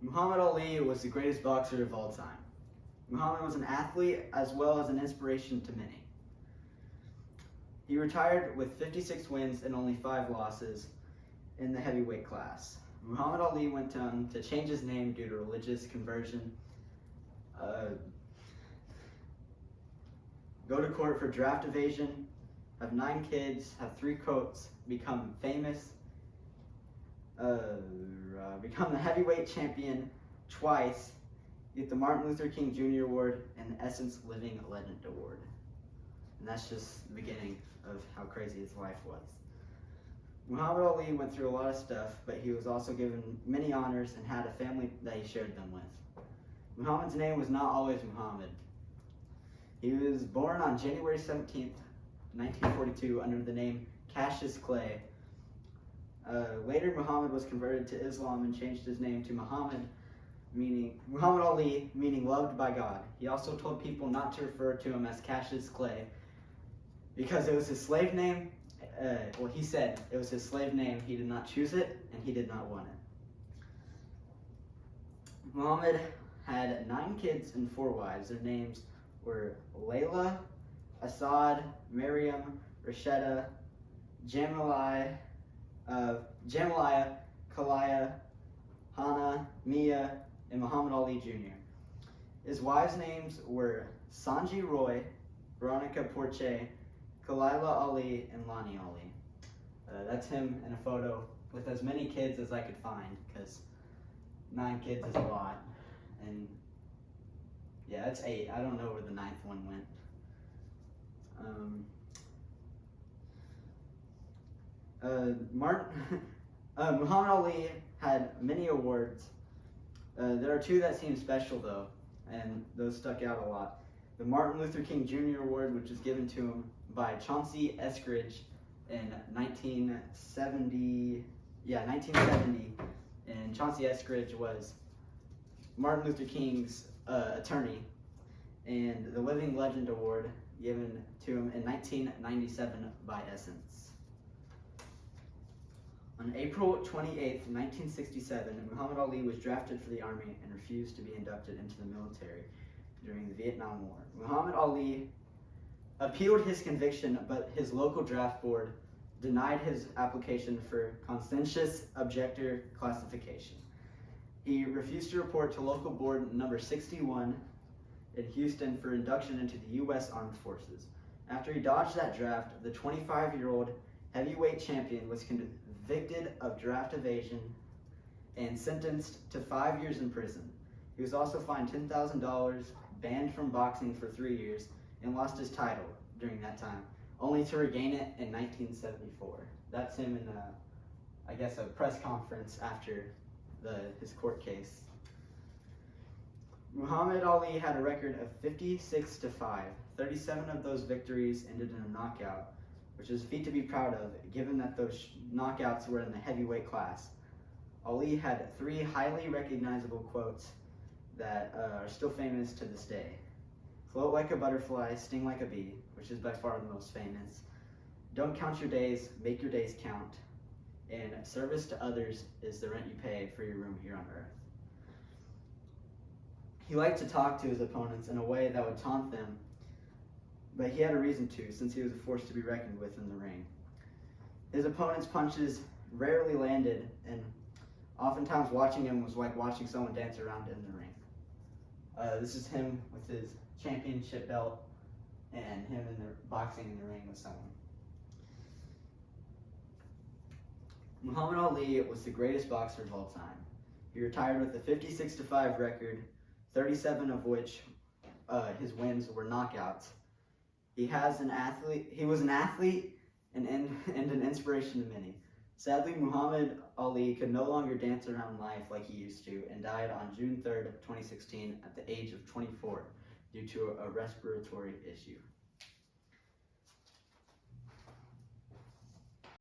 Muhammad Ali was the greatest boxer of all time. Muhammad was an athlete as well as an inspiration to many. He retired with 56 wins and only 5 losses in the heavyweight class. Muhammad Ali went on to change his name due to religious conversion, go to court for draft evasion, have 9 kids, have 3 coats, become famous, become the heavyweight champion twice, get the Martin Luther King Jr. Award and the Essence Living Legend Award. And that's just the beginning of how crazy his life was. Muhammad Ali went through a lot of stuff, but he was also given many honors and had a family that he shared them with. Muhammad's name was not always Muhammad. He was born on January 17th, 1942 under the name Cassius Clay. Later, Muhammad was converted to Islam and changed his name to Muhammad Ali, meaning loved by God. He also told people not to refer to him as Cassius Clay because it was his slave name. He said it was his slave name. He did not choose it, and he did not want it. Muhammad had 9 kids and 4 wives. Their names were Layla, Assad, Miriam, Rashida, Jamaliah, Kalaya, Hannah, Mia, and Muhammad Ali Jr. His wives' names were Sanji Roy, Veronica Porche, Kalila Ali, and Lani Ali. That's him in a photo with as many kids as I could find, because 9 kids is a lot. And yeah, that's 8. I don't know where the 9th one went. Muhammad Ali had many awards. There are 2 that seem special though, and those stuck out a lot. The Martin Luther King Jr. Award, which was given to him by Chauncey Eskridge in 1970. And Chauncey Eskridge was Martin Luther King's attorney. And the Living Legend Award given to him in 1997 by Essence. On April 28, 1967, Muhammad Ali was drafted for the Army and refused to be inducted into the military during the Vietnam War. Muhammad Ali appealed his conviction, but his local draft board denied his application for conscientious objector classification. He refused to report to local board number 61 in Houston for induction into the U.S. Armed Forces. After he dodged that draft, the 25-year-old heavyweight champion was convicted of draft evasion and sentenced to 5 years in prison. He was also fined $10,000, banned from boxing for 3 years, and lost his title during that time, only to regain it in 1974. That's him in a press conference after his court case. Muhammad Ali had a record of 56-5. 37 of those victories ended in a knockout, which is a feat to be proud of, given that those knockouts were in the heavyweight class. Ali had 3 highly recognizable quotes that are still famous to this day. Float like a butterfly, sting like a bee, which is by far the most famous. Don't count your days, make your days count. And service to others is the rent you pay for your room here on earth. He liked to talk to his opponents in a way that would taunt them, but he had a reason to, since he was a force to be reckoned with in the ring. His opponent's punches rarely landed, and oftentimes watching him was like watching someone dance around in the ring. This is him with his championship belt and him in the boxing in the ring with someone. Muhammad Ali was the greatest boxer of all time. He retired with a 56-5 record, 37 of which his wins were knockouts. He was an athlete and an inspiration to many. Sadly, Muhammad Ali could no longer dance around life like he used to and died on June 3rd, 2016 at the age of 24 due to a respiratory issue.